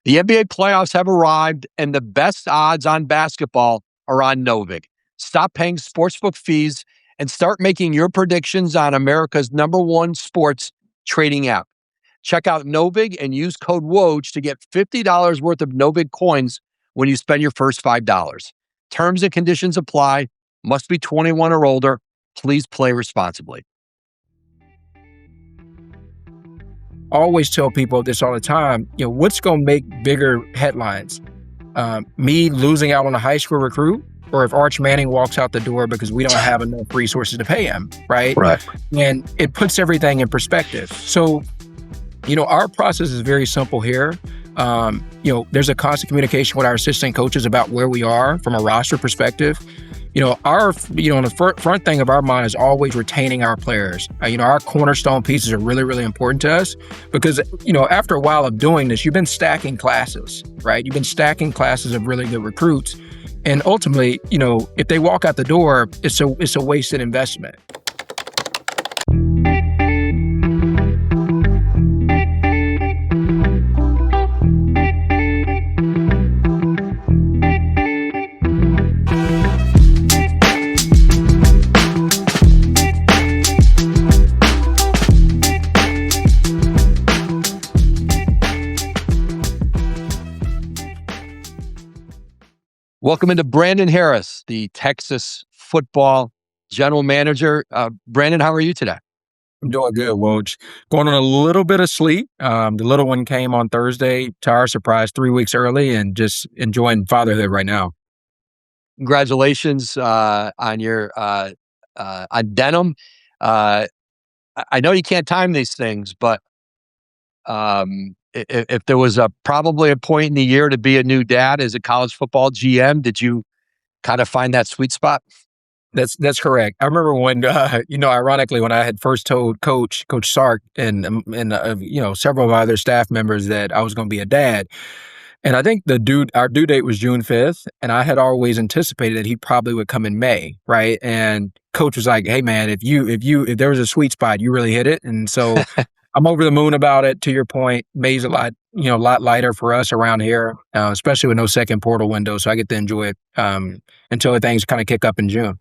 The NBA playoffs have arrived, and the best odds on basketball are on Novig. Stop paying sportsbook fees and start making your predictions on America's #1 sports trading app. Check out Novig and use code WOJ to get $50 worth of Novig coins when you spend your first $5. Terms and conditions apply. Must be 21 or older. Please play responsibly. I always tell people this all the time, what's going to make bigger headlines? Me losing out on a high school recruit, or if Arch Manning walks out the door because we don't have enough resources to pay him, right? Right. And it puts everything in perspective. So, our process is very simple here. There's a constant communication with our assistant coaches about where we are from a roster perspective. The front thing of our mind is always retaining our players. Our cornerstone pieces are really, really important to us because, after a while of doing this, you've been stacking classes, right? You've been stacking classes of really good recruits. And ultimately, if they walk out the door, it's a wasted investment. Welcome into Brandon Harris, the Texas football general manager. Brandon, how are you today? I'm doing good, Woj. Going on a little bit of sleep. The little one came on Thursday, to our surprise, 3 weeks early, and just enjoying fatherhood right now. Congratulations on your on denim. I know you can't time these things, but if there was probably a point in the year to be a new dad as a college football GM, did you kind of find that sweet spot? That's correct. I remember when, ironically, when I had first told Coach Sark and several of my other staff members that I was going to be a dad. And I think our due date was June 5th. And I had always anticipated that he probably would come in May. Right. And Coach was like, hey man, if there was a sweet spot, you really hit it. And so I'm over the moon about it. To your point, May's a lot lighter for us around here, especially with no second portal window. So I get to enjoy it until things kind of kick up in June.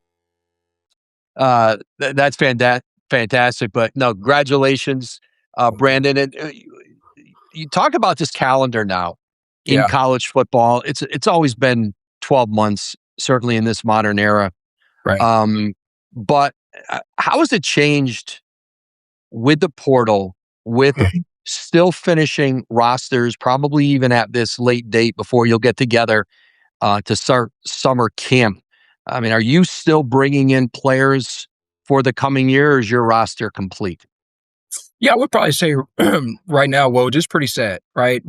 That's fantastic. But no, congratulations, Brandon. And you talk about this calendar now in college football. It's always been 12 months, certainly in this modern era. Right. But how has it changed with the portal, with still finishing rosters, probably even at this late date before you'll get together to start summer camp? I mean, are you still bringing in players for the coming year, or is your roster complete? Yeah, I would probably say right now, Woj, it's pretty sad, right?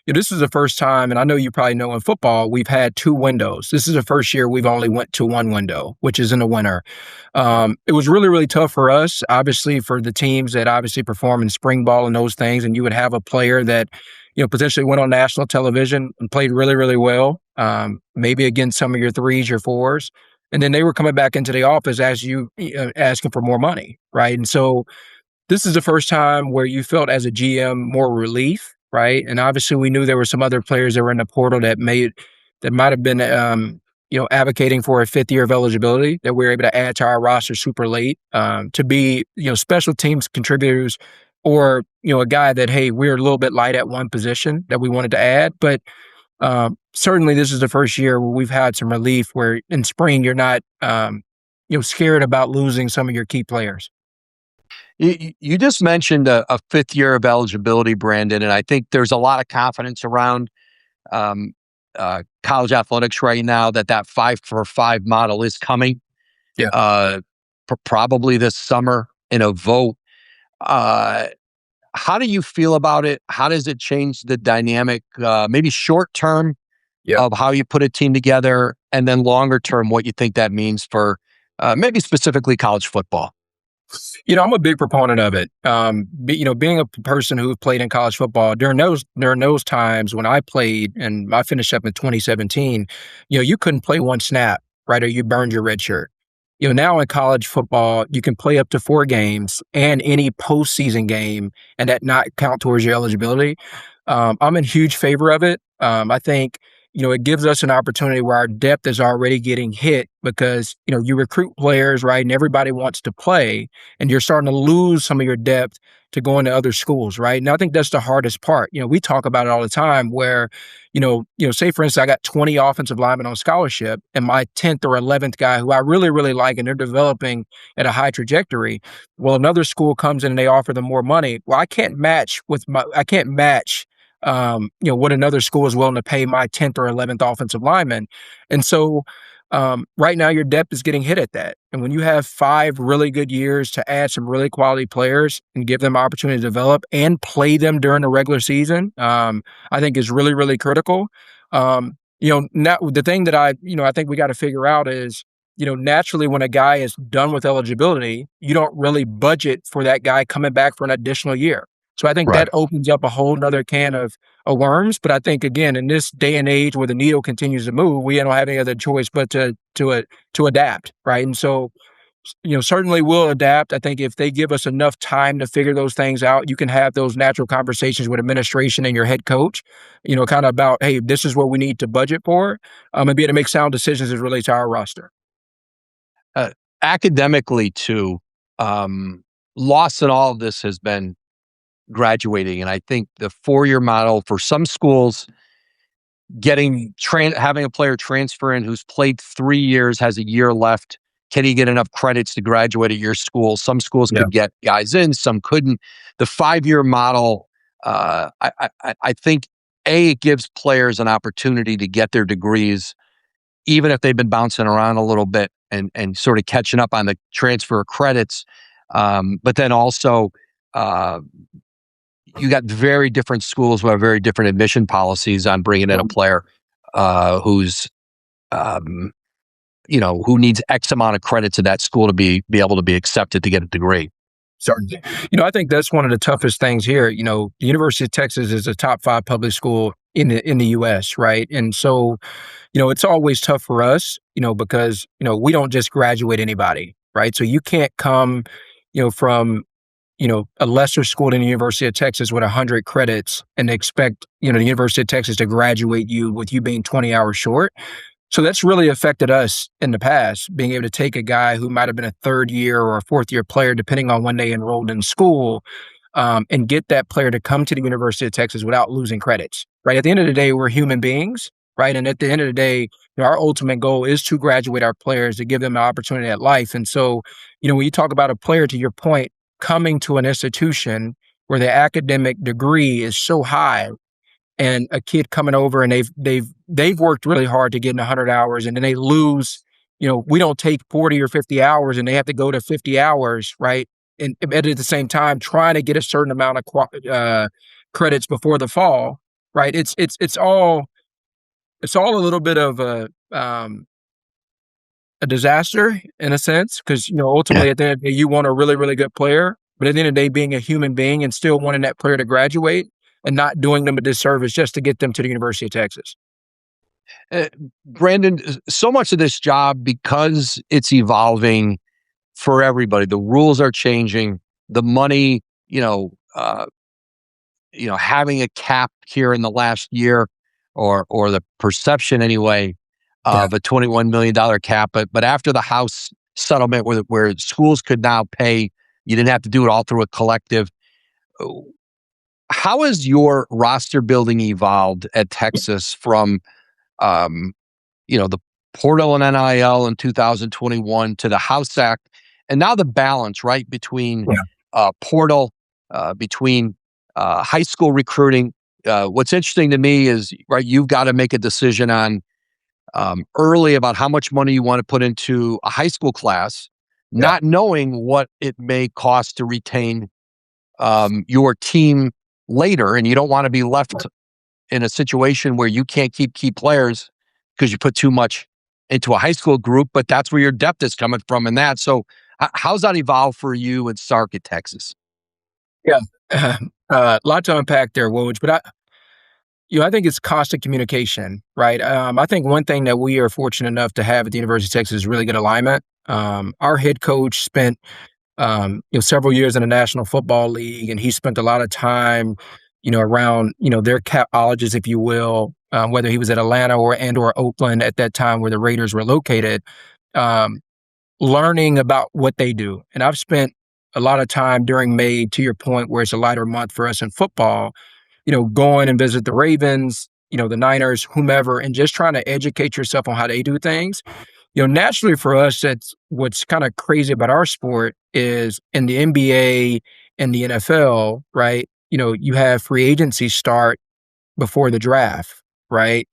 This is the first time, and I know you probably know in football, we've had 2 windows. This is the first year we've only went to 1 window, which is in the winter. It was really, really tough for us, obviously, for the teams that obviously perform in spring ball and those things. And you would have a player that, potentially went on national television and played really, really well, maybe against some of your 3s, your 4s. And then they were coming back into the office as you asking for more money, right? And so this is the first time where you felt as a GM more relief. Right. And obviously we knew there were some other players that were in the portal that might have been, advocating for a 5th year of eligibility that we were able to add to our roster super late to be, special teams contributors or, a guy that, hey, we're a little bit light at one position that we wanted to add. But certainly this is the first year where we've had some relief where in spring you're not, scared about losing some of your key players. You just mentioned a 5th year of eligibility, Brandon, and I think there's a lot of confidence around college athletics right now that 5-for-5 model is coming. Yeah. Probably this summer in a vote. How do you feel about it? How does it change the dynamic, maybe short term of how you put a team together, and then longer term, what you think that means for maybe specifically college football? I'm a big proponent of it. Being a person who played in college football during those times when I played, and I finished up in 2017, you couldn't play one snap, right? Or you burned your red shirt. Now in college football, you can play up to 4 games and any postseason game, and that not count towards your eligibility. I'm in huge favor of it. I think it gives us an opportunity where our depth is already getting hit because you recruit players, right, and everybody wants to play, and you're starting to lose some of your depth to go into other schools, right? And I think that's the hardest part. We talk about it all the time where say for instance, I got 20 offensive linemen on scholarship, and my 10th or 11th guy who I really, really like, and they're developing at a high trajectory. Well, another school comes in and they offer them more money. Well, I can't match what another school is willing to pay my 10th or 11th offensive lineman. And so right now your depth is getting hit at that. And when you have 5 really good years to add some really quality players and give them opportunity to develop and play them during the regular season, I think is really, really critical. Now the thing that I think we got to figure out is, naturally when a guy is done with eligibility, you don't really budget for that guy coming back for an additional year. So I think Right. that opens up a whole nother can of worms. But I think again, in this day and age where the needle continues to move, we don't have any other choice but to adapt, right? And so certainly we'll adapt. I think if they give us enough time to figure those things out, you can have those natural conversations with administration and your head coach, kind of about, hey, this is what we need to budget for, and be able to make sound decisions as it relates to our roster. Uh, Academically, too, loss in all of this has been graduating. And I think the 4-year model for some schools, having a player transfer in who's played 3 years, has a year left. Can he get enough credits to graduate at your school? Some schools Yeah. could get guys in, some couldn't. The 5-year model, I think, it gives players an opportunity to get their degrees, even if they've been bouncing around a little bit and sort of catching up on the transfer credits. But then also, uh, you got very different schools who have very different admission policies on bringing in a player who's um, who needs X amount of credits at that school to be able to be accepted to get a degree. Certainly. I think that's one of the toughest things here. The University of Texas is a top 5 public school in the US, right? And so, it's always tough for us, because, we don't just graduate anybody, right? So you can't come, from, a lesser school than the University of Texas with 100 credits and expect, the University of Texas to graduate you with you being 20 hours short. So that's really affected us in the past, being able to take a guy who might have been a 3rd year or a 4th year player, depending on when they enrolled in school, and get that player to come to the University of Texas without losing credits, right? At the end of the day, we're human beings, right? And at the end of the day, our ultimate goal is to graduate our players, to give them an opportunity at life. And so, when you talk about a player, to your point, coming to an institution where the academic degree is so high, and a kid coming over and they've worked really hard to get in 100 hours, and then they lose, we don't take 40 or 50 hours and they have to go to 50 hours, right? And at the same time trying to get a certain amount of credits before the fall, right? It's all a little bit of a disaster in a sense, because Yeah. ultimately at the end of the day you want a really, really good player, but at the end of the day, being a human being and still wanting that player to graduate and not doing them a disservice just to get them to the University of Texas. Uh, Brandon, so much of this job, because it's evolving for everybody, the rules are changing, the money, having a cap here in the last year, or the perception anyway Yeah. of a $21 million cap. But after the House settlement where schools could now pay, you didn't have to do it all through a collective. How has your roster building evolved at Texas from um, the portal and NIL in 2021 to the House Act, and now the balance, right, between Yeah. portal, between high school recruiting. What's interesting to me is, right, you've got to make a decision on early about how much money you want to put into a high school class, Yeah. not knowing what it may cost to retain your team later, and you don't want to be left in a situation where you can't keep key players because you put too much into a high school group, but that's where your depth is coming from in that. So how's that evolved for you and Sark at Texas? Yeah. A lot to unpack there, Woj, but I think it's constant communication, right? I think one thing that we are fortunate enough to have at the University of Texas is really good alignment. Our head coach spent several years in the National Football League, and he spent a lot of time, around, their capologists, if you will, whether he was at Atlanta or Oakland at that time where the Raiders were located, um, learning about what they do. And I've spent a lot of time during May, to your point, where it's a lighter month for us in football, going and visit the Ravens, the Niners, whomever, and just trying to educate yourself on how they do things. Naturally for us, that's what's kind of crazy about our sport is in the NBA and the NFL, right? You have free agency start before the draft, right?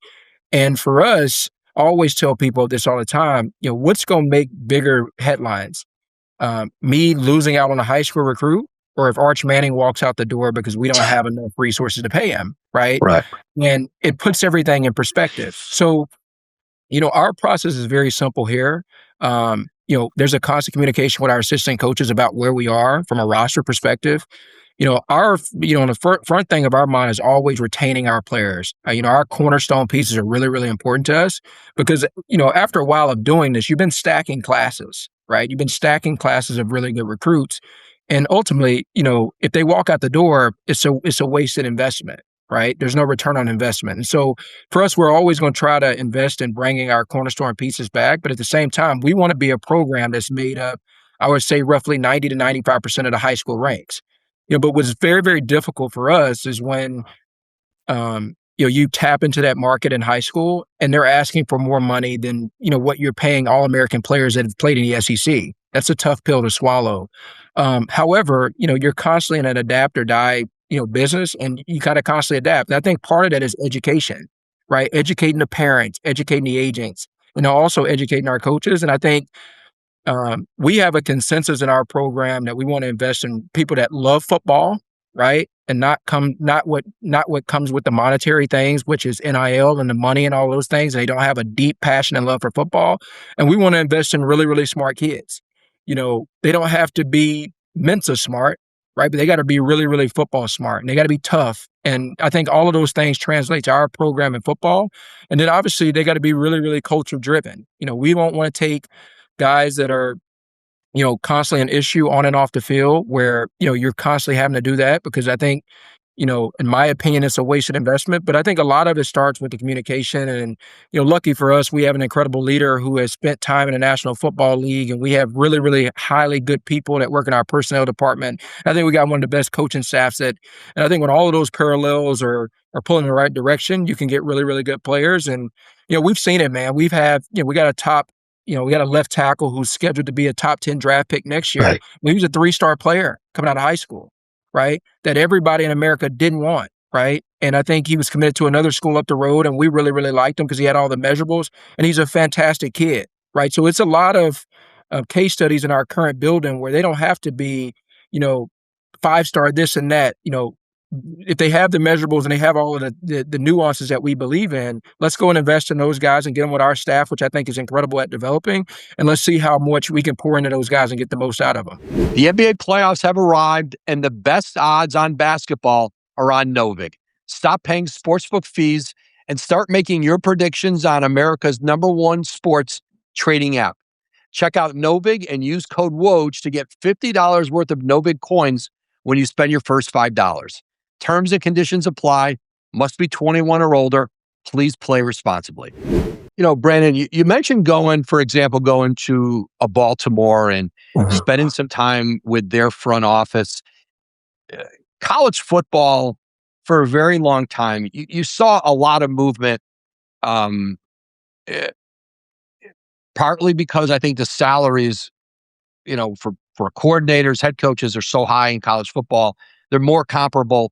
And for us, I always tell people this all the time, what's going to make bigger headlines? Me losing out on a high school recruit, or if Arch Manning walks out the door because we don't have enough resources to pay him, right? Right. And it puts everything in perspective. So our process is very simple here. There's a constant communication with our assistant coaches about where we are from a roster perspective. On the front thing of our mind is always retaining our players. Our cornerstone pieces are really, really important to us because, after a while of doing this, you've been stacking classes, right? You've been stacking classes of really good recruits. And ultimately, if they walk out the door, it's a wasted investment, right? There's no return on investment. And so for us, we're always going to try to invest in bringing our cornerstone pieces back. But at the same time, we want to be a program that's made up, I would say, roughly 90 to 95% of the high school ranks. But what's very, very difficult for us is when, you tap into that market in high school and they're asking for more money than, what you're paying All-American players that have played in the SEC. That's a tough pill to swallow. However, you're constantly in an adapt or die, business, and you kind of constantly adapt. And I think part of that is education, right? Educating the parents, educating the agents, also educating our coaches. And I think we have a consensus in our program that we want to invest in people that love football, right? And not what comes with the monetary things, which is NIL and the money and all those things. They don't have a deep passion and love for football. And we want to invest in really, really smart kids. They don't have to be Mensa smart, right? But they got to be really, really football smart, and they got to be tough. And I think all of those things translate to our program in football. And then obviously they got to be really, really culture driven. We don't want to take guys that are, constantly an issue on and off the field where, you're constantly having to do that, because I think, in my opinion, it's a wasted investment. But I think a lot of it starts with the communication. And, lucky for us, we have an incredible leader who has spent time in the National Football League. And we have really, really highly good people that work in our personnel department. I think we got one of the best coaching staffs and I think when all of those parallels are pulling in the right direction, you can get really, really good players. And, we've seen it, man. We got we got a left tackle who's scheduled to be a top 10 draft pick next year. Right. He was a 3-star player coming out of high school, right? That everybody in America didn't want, right? And I think he was committed to another school up the road, and we really, really liked him because he had all the measurables, and he's a fantastic kid, right? So it's a lot of case studies in our current building where they don't have to be, 5-star this and that, if they have the measurables and they have all of the nuances that we believe in, let's go and invest in those guys and get them with our staff, which I think is incredible at developing. And let's see how much we can pour into those guys and get the most out of them. The NBA playoffs have arrived, and the best odds on basketball are on Novig. Stop paying sportsbook fees and start making your predictions on America's #1 sports trading app. Check out Novig and use code WOJ to get $50 worth of Novig coins when you spend your first $5. Terms and conditions apply. Must be 21 or older. Please play responsibly. Brandon, you mentioned for example, going to a Baltimore and spending some time with their front office. College football, for a very long time, you saw a lot of movement, partly because I think the salaries, for coordinators, head coaches are so high in college football. They're more comparable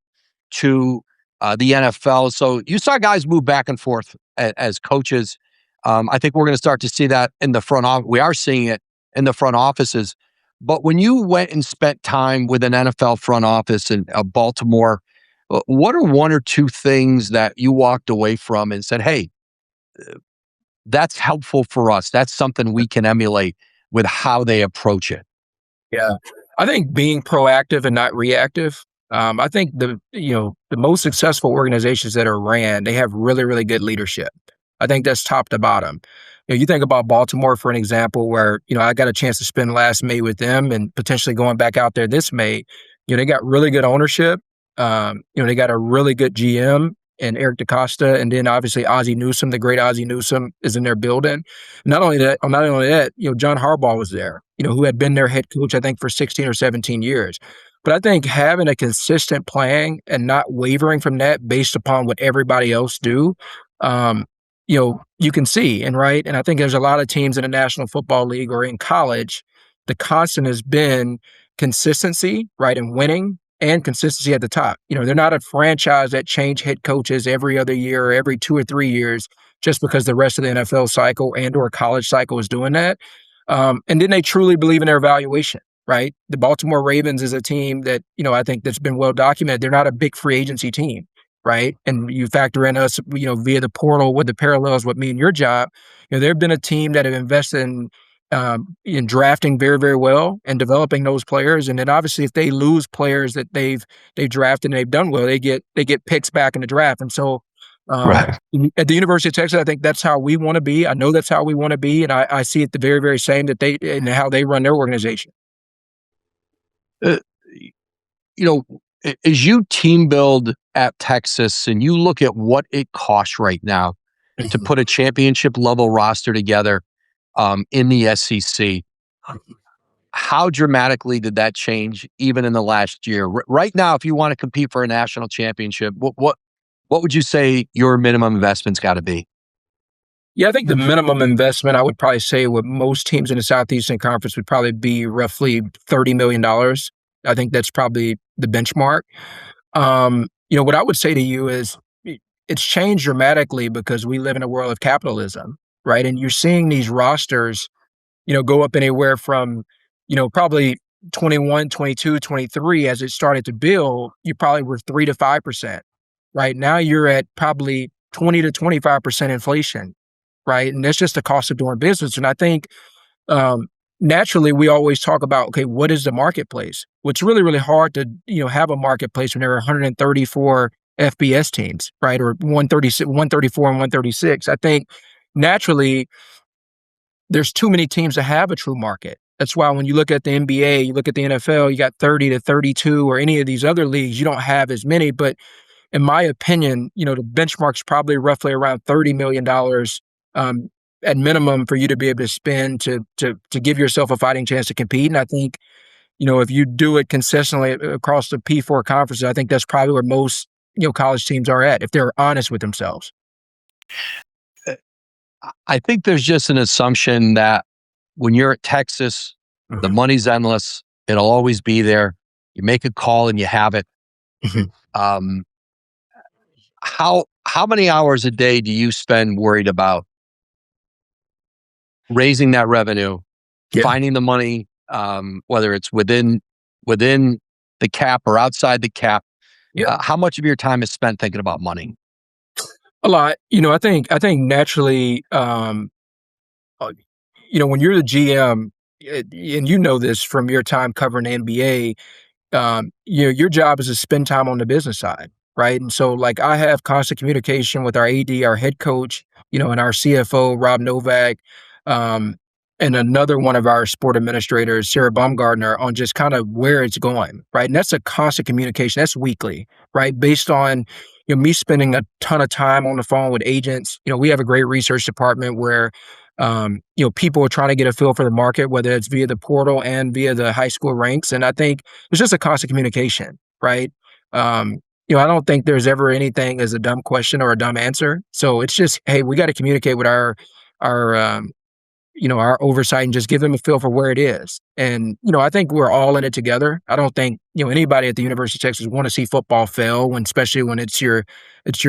to the NFL. So you saw guys move back and forth as coaches. I think we're going to start to see that in the front office. We are seeing it in the front offices. But when you went and spent time with an NFL front office in Baltimore, what are one or two things that you walked away from and said, hey, that's helpful for us. That's something we can emulate with how they approach it? Yeah. I think being proactive and not reactive. I think the most successful organizations that are ran, they have really, really good leadership. I think that's top to bottom. You think about Baltimore for an example, where I got a chance to spend last May with them, and potentially going back out there this May. They got really good ownership. They got a really good GM and Eric DaCosta, and then obviously Ozzie Newsome, the great Ozzie Newsome, is in their building. Not only that, John Harbaugh was there. Who had been their head coach, I think, for 16 or 17 years. But I think having a consistent plan and not wavering from that based upon what everybody else do, you can see, and I think there's a lot of teams in the National Football League or in college. The constant has been consistency, and winning, and consistency at the top. They're not a franchise that change head coaches every other year or every 2 or 3 years just because the rest of the NFL cycle and or college cycle is doing that. And then they truly believe in their evaluation, right? The Baltimore Ravens is a team that, I think that's been well documented. They're not a big free agency team, right? And you factor in us, via the portal with the parallels with me and your job. They've been a team that have invested in drafting very, very well and developing those players. And then obviously if they lose players that they've drafted and they've done well, they get picks back in the draft. And so Right. at the University of Texas, I think that's how we want to be. I know that's how we want to be. And I see it the very, very same that they and how they run their organization. Uh, as you team build at Texas and you look at what it costs right now to put a championship level roster together in the SEC, how dramatically did that change even in the last year? Right now, if you want to compete for a national championship, what would you say your minimum investment's got to be? Yeah, I think the minimum investment, I would probably say with most teams in the Southeastern Conference, would probably be roughly $30 million. I think that's probably the benchmark. What I would say to you is it's changed dramatically because we live in a world of capitalism, right? And you're seeing these rosters, go up anywhere from, probably 21, 22, 23, as it started to build, you probably were 3 to 5%. Right now you're at probably 20 to 25% inflation, right? And that's just the cost of doing business. And I think naturally we always talk about, okay, what is the marketplace? Well, it's really, really hard to, have a marketplace when there are 134 FBS teams, right? Or 136, 134 and 136. I think naturally there's too many teams to have a true market. That's why when you look at the NBA, you look at the NFL, you got 30 to 32 or any of these other leagues, you don't have as many. But in my opinion, the benchmark's probably roughly around $30 million at minimum for you to be able to spend to give yourself a fighting chance to compete. And I think, if you do it consistently across the P4 conferences, I think that's probably where most, college teams are at, if they're honest with themselves. I think there's just an assumption that when you're at Texas, the money's endless. It'll always be there. You make a call and you have it. How many hours a day do you spend worried about raising that revenue, finding the money, whether it's within the cap or outside the cap? How much of your time is spent thinking about money? A lot. I think naturally, when you're the GM, and this from your time covering the NBA, your job is to spend time on the business side, right? And so, like, I have constant communication with our AD, our head coach, and our CFO, Rob Novak, and another one of our sport administrators, Sarah Baumgartner, on just kind of where it's going, right? And that's a constant communication. That's weekly, right? Based on me spending a ton of time on the phone with agents. We have a great research department where people are trying to get a feel for the market, whether it's via the portal and via the high school ranks. And I think it's just a constant communication, right? I don't think there's ever anything as a dumb question or a dumb answer. So it's just, hey, we got to communicate with our oversight and just give them a feel for where it is. And, I think we're all in it together. I don't think, anybody at the University of Texas want to see football fail, especially when it's your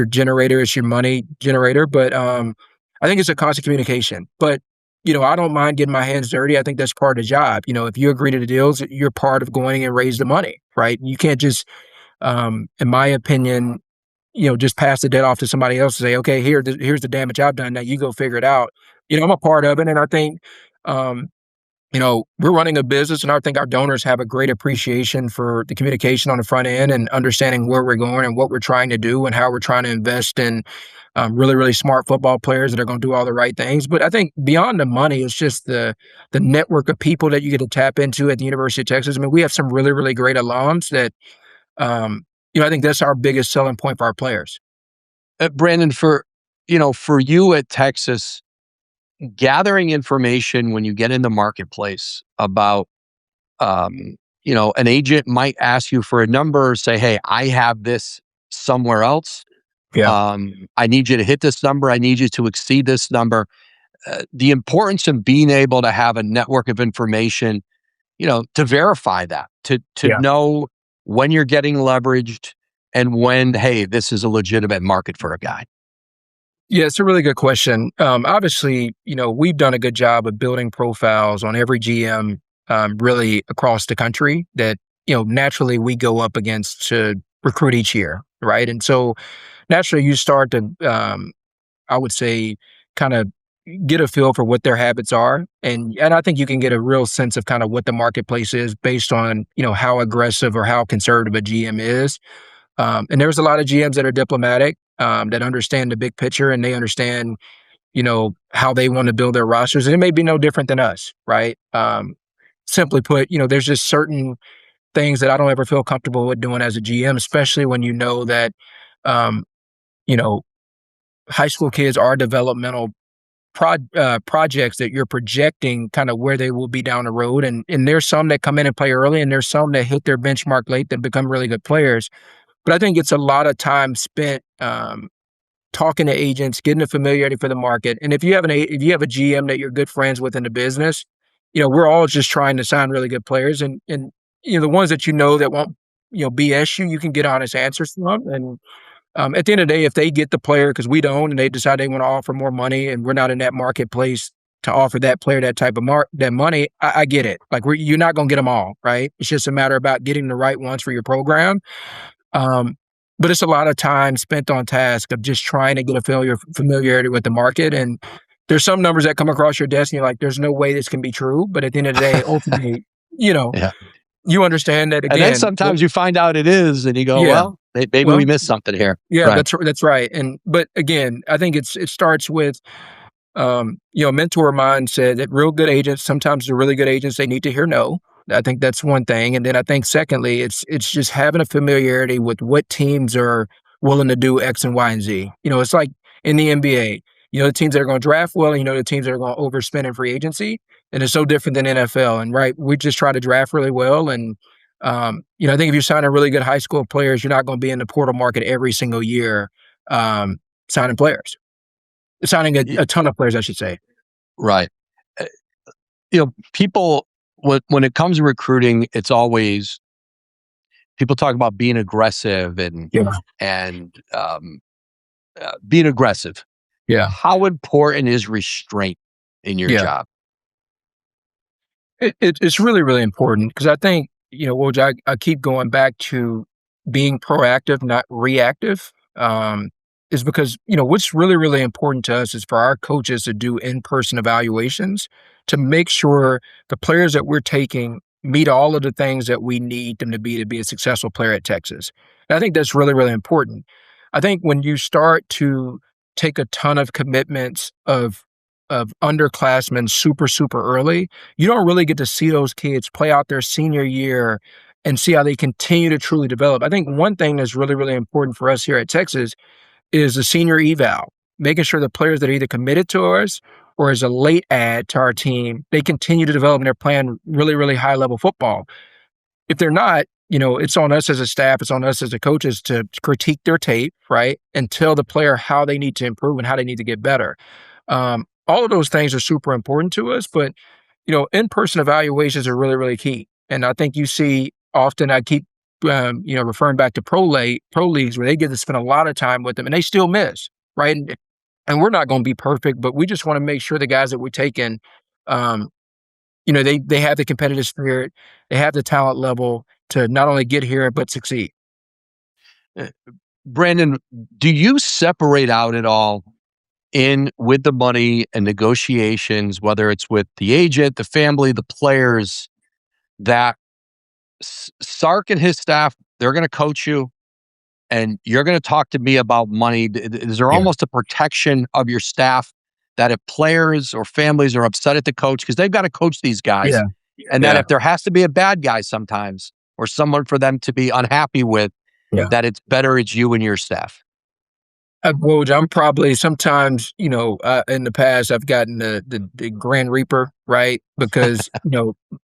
generator, it's your money generator. But I think it's a constant communication. But, I don't mind getting my hands dirty. I think that's part of the job. If you agree to the deals, you're part of going and raise the money, right? You can't just, in my opinion, just pass the debt off to somebody else and say, okay, here's the damage I've done. Now you go figure it out. I'm a part of it. And I think, we're running a business, and I think our donors have a great appreciation for the communication on the front end and understanding where we're going and what we're trying to do and how we're trying to invest in really, really smart football players that are going to do all the right things. But I think beyond the money, it's just the network of people that you get to tap into at the University of Texas. I mean, we have some really, really great alums that, I think that's our biggest selling point for our players. Brandon, for you at Texas, gathering information when you get in the marketplace about, an agent might ask you for a number or say, hey, I have this somewhere else. Yeah. I need you to hit this number. I need you to exceed this number. The importance of being able to have a network of information, to verify that, to Yeah. know when you're getting leveraged and when, hey, this is a legitimate market for a guy. Yeah, it's a really good question. Obviously, we've done a good job of building profiles on every GM, really across the country that, naturally we go up against to recruit each year. Right. And so naturally you start to, I would say, kind of get a feel for what their habits are. And I think you can get a real sense of kind of what the marketplace is based on, how aggressive or how conservative a GM is. And there's a lot of GMs that are diplomatic, that understand the big picture and they understand, how they want to build their rosters. And it may be no different than us, right? Simply put, there's just certain things that I don't ever feel comfortable with doing as a GM, especially when you know that, um, you know, high school kids are developmental projects that you're projecting kind of where they will be down the road. And there's some that come in and play early, and there's some that hit their benchmark late that become really good players. But I think it's a lot of time spent talking to agents, getting a familiarity for the market. And if you have a GM that you're good friends with in the business, we're all just trying to sign really good players, and the ones that that won't BS you can get honest answers from. And at the end of the day, if they get the player, because we don't, and they decide they want to offer more money, and we're not in that marketplace to offer that player that type of that money, I get it. Like you're not going to get them all, right? It's just a matter about getting the right ones for your program. But it's a lot of time spent on task of just trying to get a familiarity with the market. And there's some numbers that come across your desk and you're like, there's no way this can be true. But at the end of the day, ultimately, Yeah. you understand that again. And then sometimes you find out it is, and you go, well, maybe we missed something here. Yeah, right. That's right. But again, I think it starts with, a mentor of mine said that real good agents, sometimes the really good agents, they need to hear no. I think that's one thing. And then I think secondly, it's just having a familiarity with what teams are willing to do X and Y and Z. It's like in the NBA, the teams that are going to draft well, and the teams that are going to overspend in free agency. And it's so different than NFL. And right, we just try to draft really well. And, I think if you're signing really good high school players, you're not going to be in the portal market every single year, signing players, signing a ton of players, I should say. Right. People, when it comes to recruiting, it's always people talk about being aggressive and being aggressive. Yeah. How important is restraint in your job? It's really, really important because I think, Woj, I keep going back to being proactive, not reactive. Is because, what's really, really important to us is for our coaches to do in-person evaluations to make sure the players that we're taking meet all of the things that we need them to be a successful player at Texas. And I think that's really, really important. I think when you start to take a ton of commitments of underclassmen super, super early, you don't really get to see those kids play out their senior year and see how they continue to truly develop. I think one thing that's really, really important for us here at Texas is the senior eval, making sure the players that are either committed to us or as a late add to our team, they continue to develop and they're playing really, really high level football. If they're not, it's on us as a staff, it's on us as the coaches to critique their tape, right? And tell the player how they need to improve and how they need to get better. All of those things are super important to us, but, in-person evaluations are really, really key. And I think you see often, I keep referring back to pro leagues where they get to spend a lot of time with them and they still miss, right? And we're not going to be perfect, but we just want to make sure the guys that we're taking, they have the competitive spirit, they have the talent level to not only get here, but succeed. Brandon, do you separate out at all with the money and negotiations, whether it's with the agent, the family, the players, that Sark and his staff, they're going to coach you and you're going to talk to me about money. Is there Yeah. almost a protection of your staff that if players or families are upset at the coach, because they've got to coach these guys, Yeah. and that Yeah. if there has to be a bad guy sometimes or someone for them to be unhappy with, Yeah. that it's better it's you and your staff? Well, I'm probably sometimes, in the past, I've gotten the Grand Reaper, right? Because,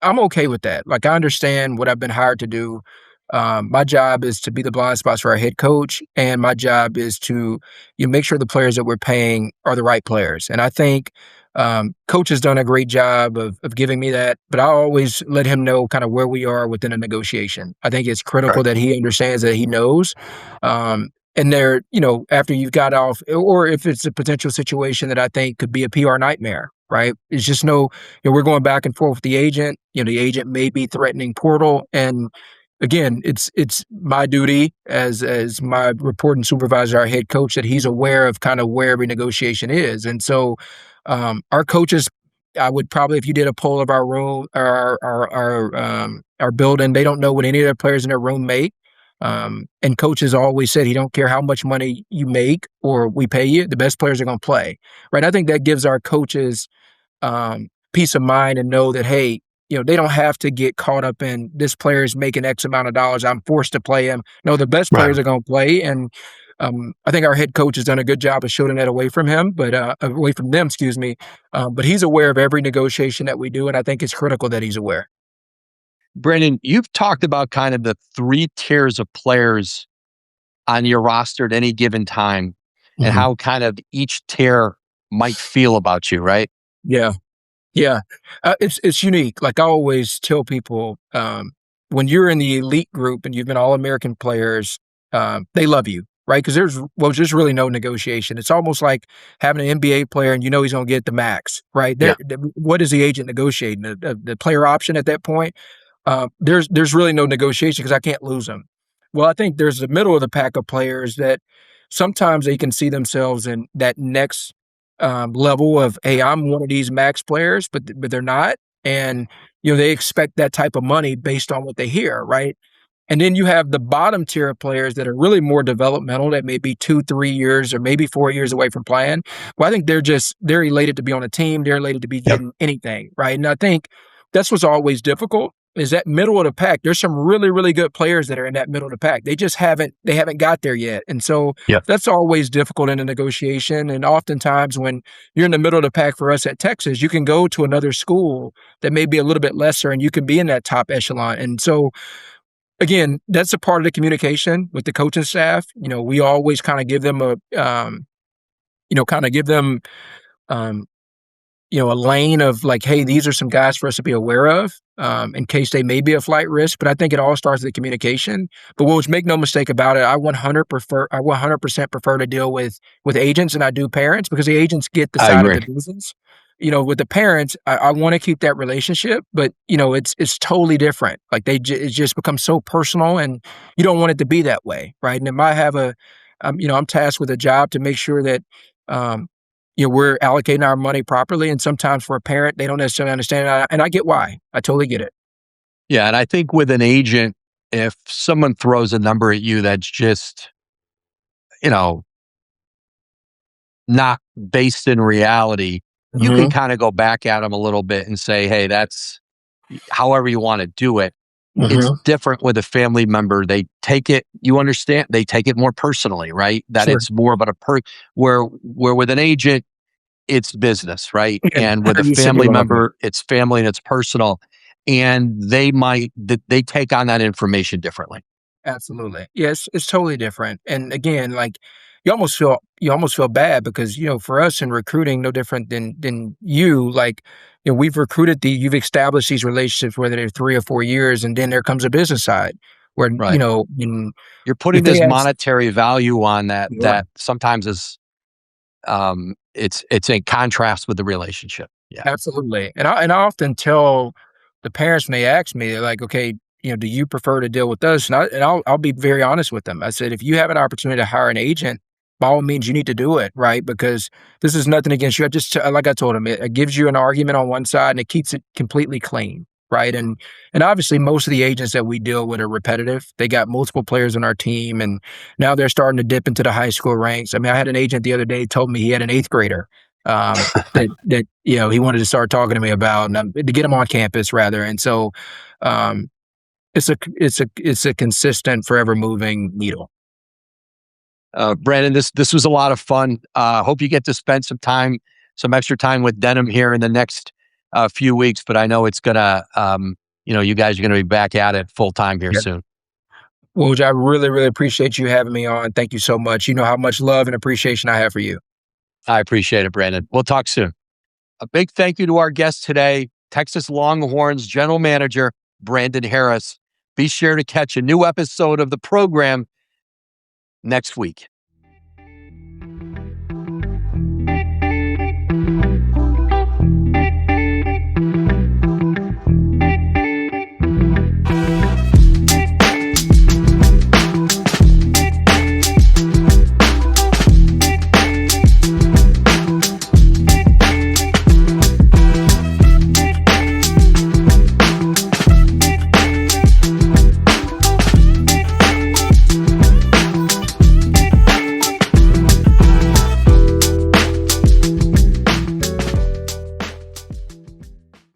I'm okay with that. Like, I understand what I've been hired to do. My job is to be the blind spots for our head coach, and my job is to make sure the players that we're paying are the right players. And I think coach has done a great job of giving me that, but I always let him know kind of where we are within a negotiation. I think it's critical Right. that he understands that he knows. And there, after you've got off, or if it's a potential situation that I think could be a PR nightmare, right? It's just we're going back and forth with the agent. The agent may be threatening portal, and again, it's my duty as my reporting supervisor, our head coach, that he's aware of kind of where every negotiation is. And so, our coaches, I would probably, if you did a poll of our room, our building, they don't know what any of the players in their room make. And coaches always said he don't care how much money you make or we pay you, the best players are going to play, right? I think that gives our coaches peace of mind and know that, hey, they don't have to get caught up in this player is making X amount of dollars, I'm forced to play him. No, the best Right. players are going to play, and I think our head coach has done a good job of shielding that away from him, but away from them, excuse me. But he's aware of every negotiation that we do, and I think it's critical that he's aware. Brandon, you've talked about kind of the three tiers of players on your roster at any given time and Mhm. how kind of each tier might feel about you, right? Yeah. Yeah, it's unique. Like I always tell people, when you're in the elite group and you've been all American players, they love you, right? Because there's really no negotiation. It's almost like having an NBA player and he's going to get the max, right? Yeah. What is the agent negotiating? The player option at that point? There's really no negotiation because I can't lose them. Well, I think there's the middle of the pack of players that sometimes they can see themselves in that next level of, hey, I'm one of these max players, but they're not, and they expect that type of money based on what they hear, right? And then you have the bottom tier of players that are really more developmental, that may be 2, 3 years, or maybe 4 years away from playing. Well, I think they're elated to be on a team. They're elated to be Yep. getting anything, right? And I think that's what's always difficult is that middle of the pack. There's some really, really good players that are in that middle of the pack. They haven't got there yet. And so Yep. that's always difficult in a negotiation. And oftentimes when you're in the middle of the pack for us at Texas, you can go to another school that may be a little bit lesser and you can be in that top echelon. And so again, that's a part of the communication with the coaching staff. We always kind of give them um, a lane of like, hey, these are some guys for us to be aware of, in case they may be a flight risk. But I think it all starts with the communication. But make no mistake about it, I 100% prefer to deal with agents than I do parents, because the agents get the I side of agree. the business. With the parents, I want to keep that relationship, but it's totally different. Like it just becomes so personal, and you don't want it to be that way, right? And if I have I'm tasked with a job to make sure that um, we're allocating our money properly. And sometimes for a parent, they don't necessarily understand it. And I get why. I totally get it. Yeah. And I think with an agent, if someone throws a number at you that's just, you know, not based in reality, you can Hmm. kind of go back at them a little bit and say, hey, that's however you want to do it. It's Hmm. different with a family member. They take it, you understand, they take it more personally, right? That Sure. it's more about where with an agent, it's business, right? Yeah. And with a You said it family well there. member, it's family and it's personal. And they take on that information differently. Absolutely. Yes, it's totally different. And again, like you almost feel bad because, for us in recruiting, no different than you, like, we've you've established these relationships, whether they're 3 or 4 years, and then there comes a business side where, Right. You're putting if they this ask, monetary value on that you are. that sometimes is it's in contrast with the relationship. Yeah. Absolutely. And I often tell the parents when they ask me, they're like, okay, do you prefer to deal with us? And I'll be very honest with them. I said, if you have an opportunity to hire an agent, by all means, you need to do it, right? Because this is nothing against you. Like I told him, it gives you an argument on one side and it keeps it completely clean. right? And obviously most of the agents that we deal with are repetitive. They got multiple players on our team, and now they're starting to dip into the high school ranks. I mean, I had an agent the other day told me he had an eighth grader that he wanted to start talking to me about, and to get him on campus rather. And so um, it's a consistent, forever moving needle. Brandon, this was a lot of fun. Hope you get to spend some extra time with Denim here in the next few weeks. But I know it's gonna, you guys are gonna be back at it full time here soon. Well, I really, really appreciate you having me on. Thank you so much. You know how much love and appreciation I have for you. I appreciate it, Brandon. We'll talk soon. A big thank you to our guest today, Texas Longhorns General Manager Brandon Harris. Be sure to catch a new episode of the program next week.